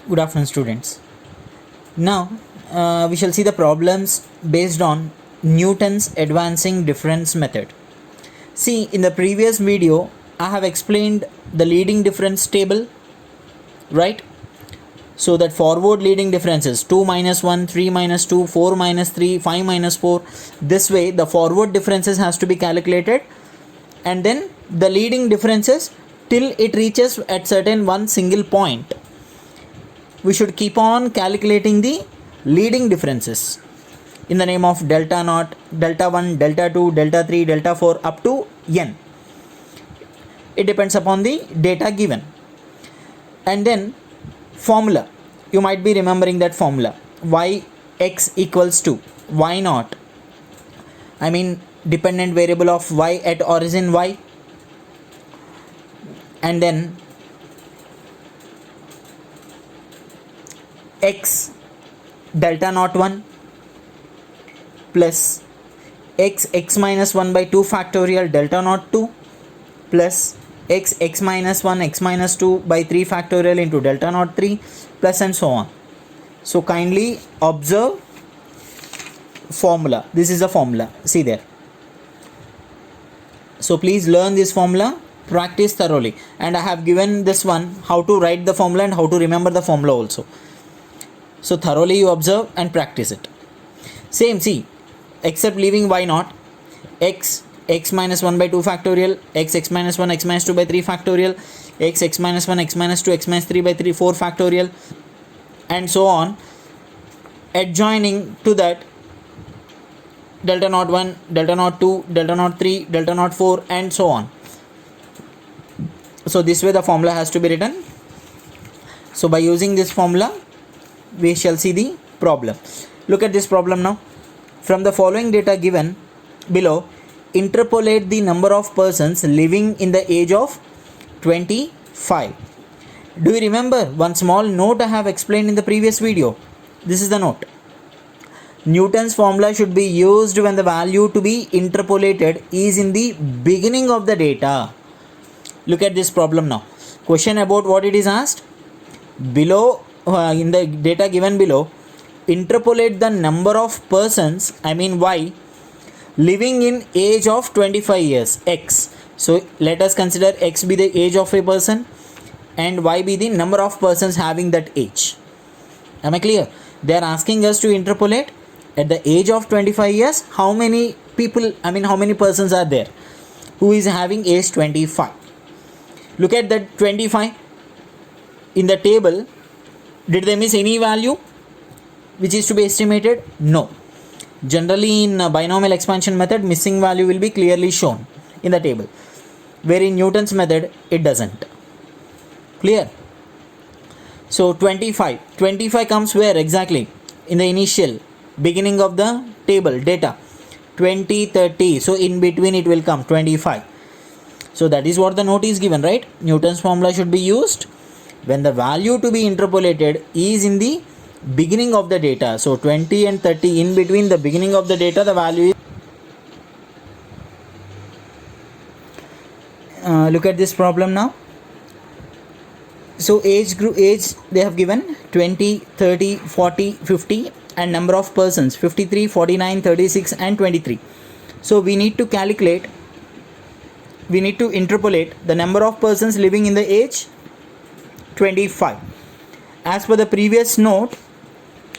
Good afternoon, students. Now we shall see the problems based on Newton's advancing difference method. See, in the previous video I have explained the leading difference table, right? So that forward leading differences 2 minus 1, 3 minus 2, 4 minus 3, 5 minus 4. This way the forward differences has to be calculated, and then the leading differences till it reaches at certain one single point. We should keep on calculating the leading differences in the name of delta naught, delta 1, delta 2, delta 3, delta 4 up to n. It depends upon the data given. And then formula, you might be remembering that formula, yx equals to y naught, I mean dependent variable of y at origin y, and then x delta naught 1 plus x minus 1 by 2 factorial delta naught 2 plus x minus 1 x minus 2 by 3 factorial into delta naught 3 plus and so on. So kindly observe formula. This is the formula, see there. So please learn this formula, practice thoroughly, and I have given this one how to write the formula and how to remember the formula also. So thoroughly you observe and practice it. Same, see, except leaving y naught, x minus 1 by 2 factorial, x minus 1 x minus 2 by 3 factorial, x minus 1 x minus 2 x minus 3 by 3 4 factorial, and so on. Adjoining to that delta naught 1, delta naught 2, delta naught 3, delta naught 4, and so on. So this way the formula has to be written. So by using this formula we shall see the problem. Look at this problem now. From the following data given below, interpolate the number of persons living in the age of 25. Do you remember one small note I have explained in the previous video? This is the note. Newton's formula should be used when the value to be interpolated is in the beginning of the data. Look at this problem now. Question about what it is asked. Below, in the data given below, interpolate the number of persons, I mean y, living in age of 25 years, x. So let us consider x be the age of a person and y be the number of persons having that age. Am I clear? They are asking us to interpolate at the age of 25 years how many people, I mean how many persons are there who is having age 25. Look at that 25 in the table. Did they miss any value which is to be estimated? No. Generally in binomial expansion method, missing value will be clearly shown in the table, where in Newton's method it doesn't. Clear? So 25 comes where exactly? In the initial beginning of the table data, 20, 30. So in between it will come 25. So that is what the note is given, right? Newton's formula should be used when the value to be interpolated is in the beginning of the data. So 20 and 30, in between the beginning of the data, the value is look at this problem now. So age they have given 20, 30, 40, 50, and number of persons 53, 49, 36 and 23. So we need to interpolate the number of persons living in the age 25. As per the previous note,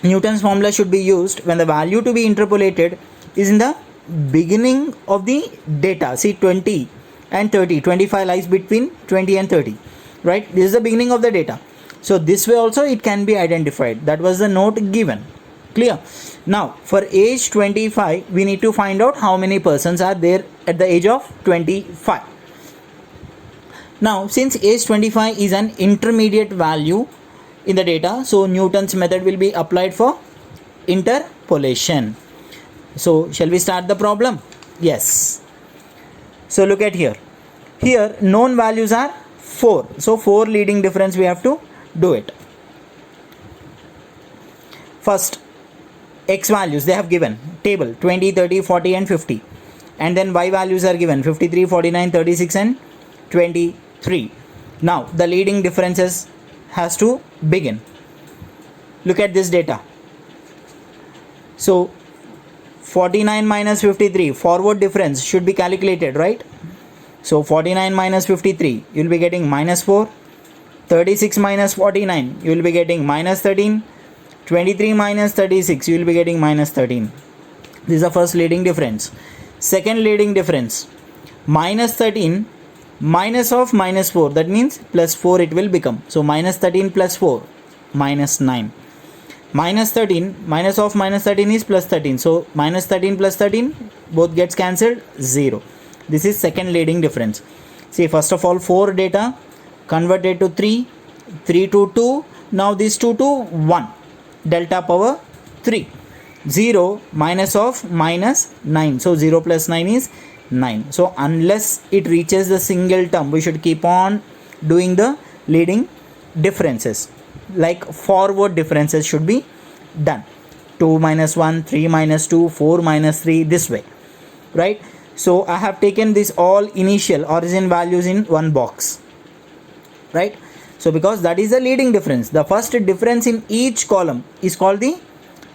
Newton's formula should be used when the value to be interpolated is in the beginning of the data. See, 20 and 30, 25 lies between 20 and 30, right? This is the beginning of the data. So this way also it can be identified. That was the note given. Clear? Now for age 25 we need to find out how many persons are there at the age of 25. Now since age 25 is an intermediate value in the data, so Newton's method will be applied for interpolation. So shall we start the problem? Yes. So look at here. Here known values are 4. So 4 leading difference we have to do it. First, x values they have given table 20, 30, 40 and 50, and then y values are given 53, 49, 36 and 23. Now the leading differences has to begin. Look at this data. So 49 minus 53, forward difference should be calculated, right? So 49 minus 53, you will be getting minus 4. 36 minus 49, you will be getting minus 13. 23 minus 36, you will be getting minus 13. This is the first leading difference. Second leading difference, minus 13 minus of minus 4, that means plus 4 it will become. So minus 13 plus 4, minus 9. Minus 13 minus of minus 13 is plus 13. So minus 13 plus 13, both gets cancelled, 0. This is second leading difference. See, first of all 4 data converted to 3, 3 to 2, now this 2 to 1, delta power 3. 0 minus of minus 9, so 0 plus 9 is 9. So unless it reaches the single term, we should keep on doing the leading differences, like forward differences should be done. 2 minus 1, 3 minus 2, 4 minus 3, this way, right? So I have taken this all initial origin values in one box, right? So because that is the leading difference, the first difference in each column is called the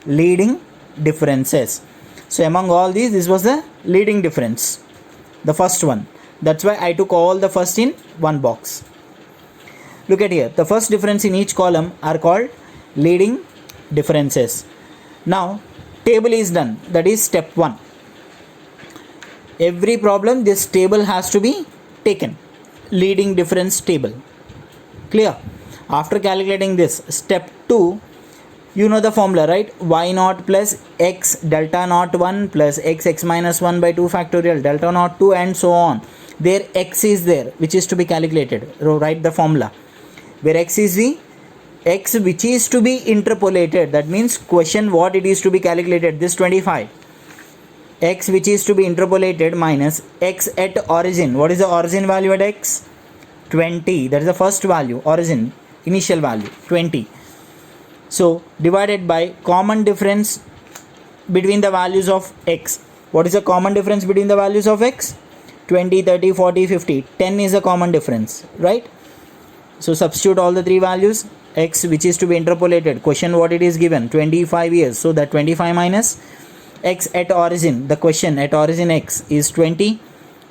leading differences. So among all these, this was the leading difference, the first one. That's why I took all the first in one box. Look at here, the first difference in each column are called leading differences. Now table is done, that is step 1. Every problem this table has to be taken, leading difference table. Clear? After calculating this, step 2, you know the formula, right? Y naught plus x delta naught 1 plus x minus 1 by 2 factorial delta naught 2 and so on. There x is there which is to be calculated. Write the formula where x is the x which is to be interpolated, that means question what it is to be calculated, this 25. X which is to be interpolated minus x at origin. What is the origin value at x? 20. That is the first value, origin initial value 20. So divided by common difference between the values of x. What is the common difference between the values of x? 20, 30, 40, 50. 10 is a common difference, right? So substitute all the three values. X which is to be interpolated, question what it is given, 25 years. So that 25 minus x at origin, the question at origin x is 20,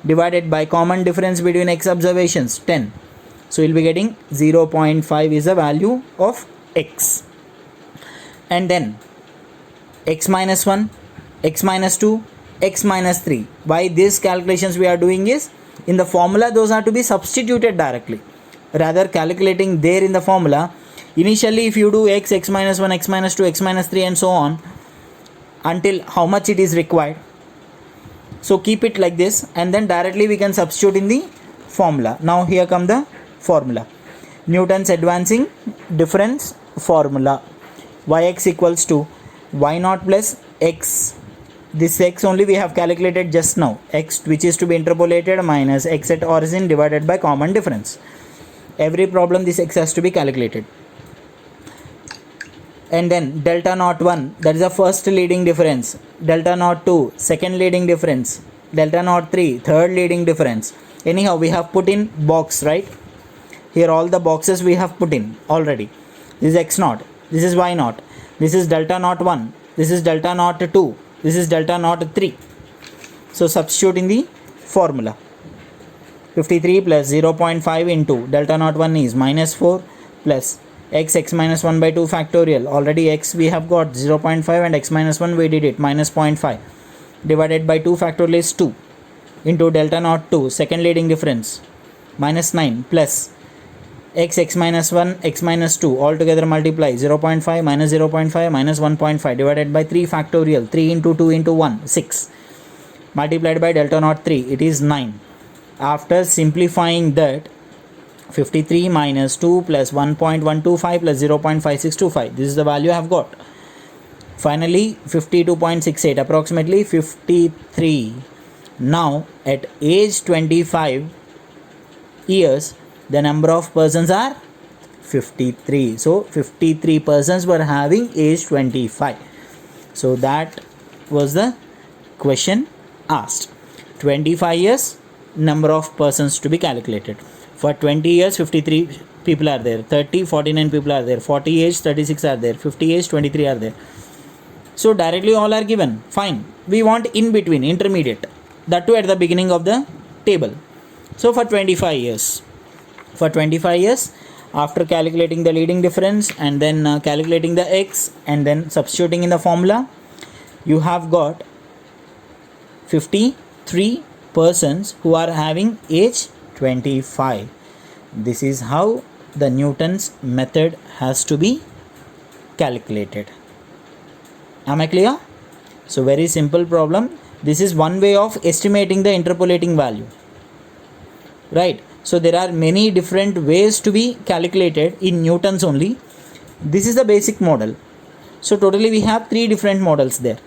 divided by common difference between x observations 10. So you'll be getting 0.5 is the value of x. And then x minus 1, x minus 2, x minus 3. Why these calculations we are doing is, in the formula those are to be substituted directly, rather calculating there in the formula. Initially if you do x minus 1, x minus 2, x minus 3 and so on until how much it is required. So keep it like this and then directly we can substitute in the formula. Now here come the formula. Newton's advancing difference formula. Yx equals to y naught plus x. This x only we have calculated just now. X which is to be interpolated minus x at origin divided by common difference. Every problem this x has to be calculated. And then delta naught 1, that is the first leading difference. Delta naught 2, second leading difference. Delta naught 3, third leading difference. Anyhow, we have put in box, right? Here all the boxes we have put in already. This is x naught, this is y naught, this is delta naught 1, this is delta naught 2, this is delta naught 3. So substitute in the formula. 53 plus 0.5 into delta naught 1 is minus 4 plus x minus 1 by 2 factorial. Already x we have got 0.5 and x minus 1 we did it, minus 0.5 divided by 2 factorial is 2 into delta naught 2, second leading difference, minus 9 plus x minus 1, x minus 2, all together multiply 0.5 minus 0.5 minus 1.5 divided by 3 factorial, 3 into 2 into 1, 6 multiplied by delta naught 3, it is 9. After simplifying that, 53 minus 2 plus 1.125 plus 0.5625, this is the value I have got. Finally 52.68, approximately 53. Now at age 25 years, the number of persons are 53. So 53 persons were having age 25. So that was the question asked. 25 years, number of persons to be calculated. For 20 years, 53 people are there, 30, 49 people are there, 40 age, 36 are there, 50 age, 23 are there. So directly all are given, fine. We want in between, intermediate, that too at the beginning of the table. So for 25 years, after calculating the leading difference and then calculating the x and then substituting in the formula, you have got 53 persons who are having age 25. This is how the Newton's method has to be calculated. Am I clear? So very simple problem. This is one way of estimating the interpolating value, right? So there are many different ways to be calculated in Newton's only. This is the basic model. So totally we have 3 different models there.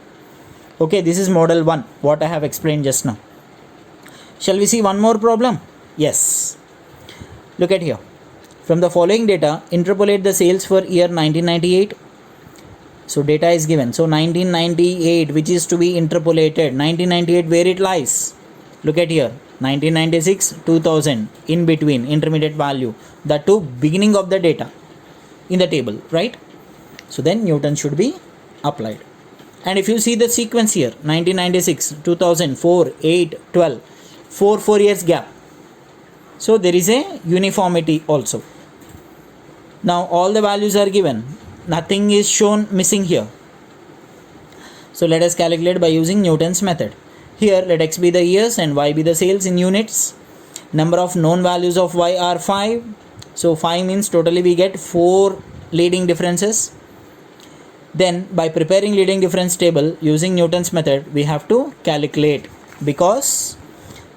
Okay, this is model 1, what I have explained just now. Shall we see one more problem? Yes. Look at here. From the following data, interpolate the sales for year 1998. So data is given. So 1998, which is to be interpolated. 1998, where it lies? Look at here. 1996, 2000, in between, intermediate value. The two beginning of the data in the table, right? So then Newton should be applied. And if you see the sequence here, 1996, 2004, 8, 12, 4 years gap. So there is a uniformity also. Now all the values are given. Nothing is shown missing here. So let us calculate by using Newton's method. Here let x be the years and y be the sales in units. Number of known values of y are 5. So 5 means totally we get 4 leading differences. Then by preparing leading difference table using Newton's method, we have to calculate, because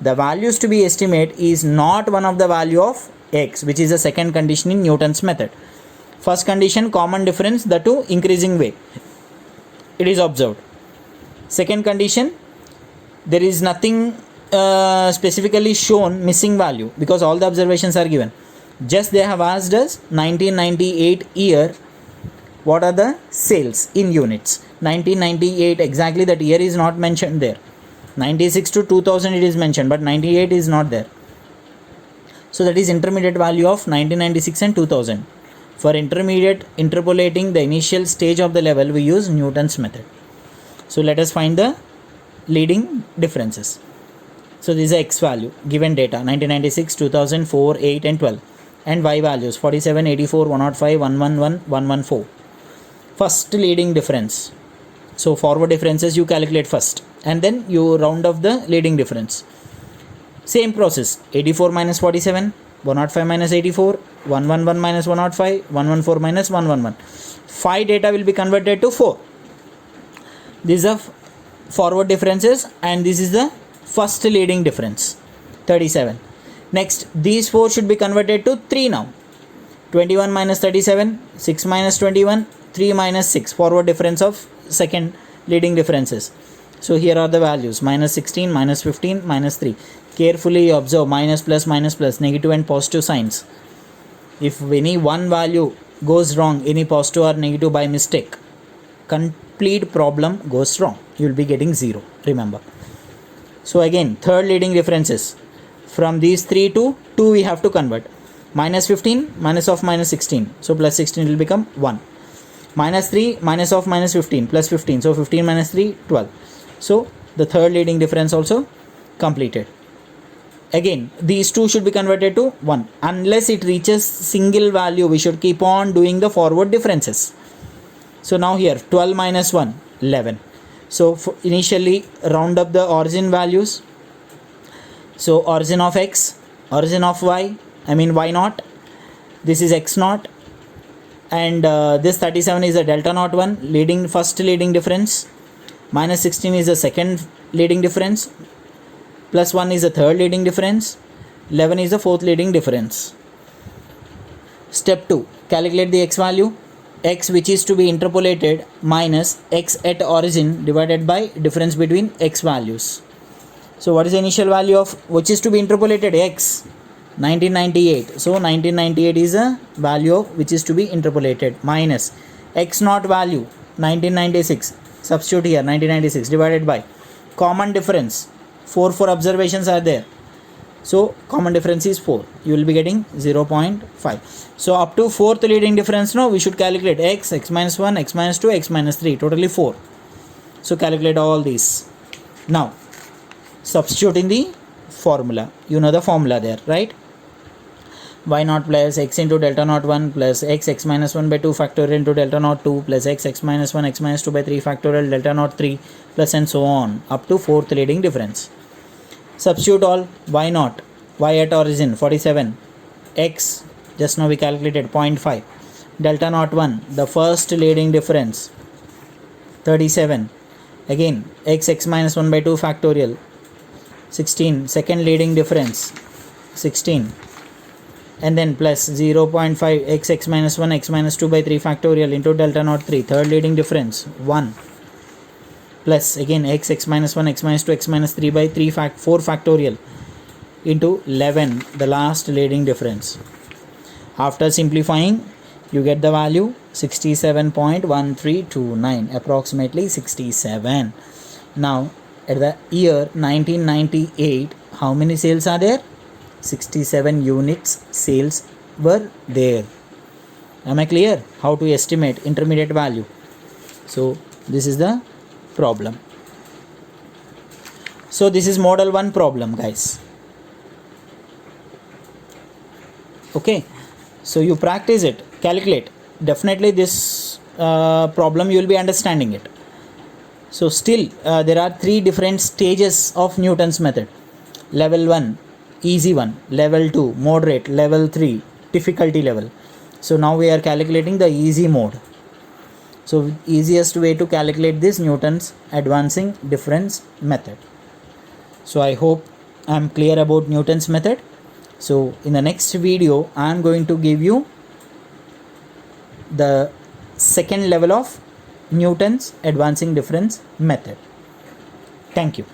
the values to be estimate is not one of the value of x, which is the second condition in Newton's method. First condition, common difference, the two increasing way, it is observed. Second condition, there is nothing specifically shown missing value, because all the observations are given. Just they have asked us 1998 year, what are the sales in units. 1998, exactly that year is not mentioned there. 96 to 2000 it is mentioned, but 98 is not there. So that is intermediate value of 1996 and 2000. For intermediate interpolating the initial stage of the level, we use Newton's method. So let us find the leading differences. So this is x value, given data 1996, 2004, 8 and 12, and y values 47, 84, 105, 111, 114. First leading difference. So forward differences you calculate first and then you round off the leading difference. Same process, 84 minus 47, 105 minus 84, 111 minus 105, 114 minus 111. 5 data will be converted to 4. These are forward differences and this is the first leading difference, 37. Next, these 4 should be converted to 3 now. 21 minus 37, 6 minus 21, 3 minus 6, forward difference of second leading differences. So here are the values, minus 16, minus 15, minus 3. Carefully observe minus, plus, negative and positive signs. If any one value goes wrong, any positive or negative by mistake, complete problem goes wrong. You will be getting 0, remember. So again, third leading differences. From these 3 to 2 we have to convert. Minus 15, minus of minus 16. So plus 16 will become 1. Minus 3, minus of minus 15, plus 15. So 15 minus 3, 12. So the third leading difference also completed. Again, these 2 should be converted to 1. Unless it reaches single value, we should keep on doing the forward differences. So now here, 12 minus 1, 11. So initially round up the origin values. So origin of x, origin of y, y naught. This is x naught. And this 37 is a delta naught 1, first leading difference. Minus 16 is the second leading difference. Plus 1 is the third leading difference. 11 is the fourth leading difference. Step 2. Calculate the x value. X which is to be interpolated minus x at origin divided by difference between x values. So what is the initial value of which is to be interpolated? X. 1998. So 1998 is a value of which is to be interpolated minus x naught value 1996. Substitute here 1996 divided by common difference. 4 observations are there. So common difference is 4. You will be getting 0.5. So up to fourth leading difference now we should calculate x minus 1, x minus 2, x minus 3, totally 4. So calculate all these. Now substitute in the formula. You know the formula there, right? Y naught plus x into delta naught 1 plus x minus 1 by 2 factorial into delta naught 2 plus x minus 1 x minus 2 by 3 factorial delta naught 3 plus and so on up to fourth leading difference. Substitute all. Y naught, y at origin 47, x just now we calculated 0.5, delta naught 1 the first leading difference 37, again x minus 1 by 2 factorial 16, second leading difference 16, and then plus 0.5 x minus 1 x minus 2 by 3 factorial into delta naught 3, third leading difference 1, plus again x minus 1 x minus 2 x minus 3 by 3 4 factorial into 11, the last leading difference. After simplifying you get the value 67.1329, approximately 67. Now at the year 1998, how many sales are there? 67 units sales were there. Am I clear how to estimate intermediate value? So this is the problem. So this is model 1 problem, guys. Okay, so you practice it, calculate. Definitely this problem you will be understanding it. So still there are 3 different stages of Newton's method. Level 1 easy one, level 2 moderate, level 3 difficulty level. So now we are calculating the easy mode. So easiest way to calculate this Newton's advancing difference method. So I hope I am clear about Newton's method. So in the next video I am going to give you the second level of Newton's advancing difference method. Thank you.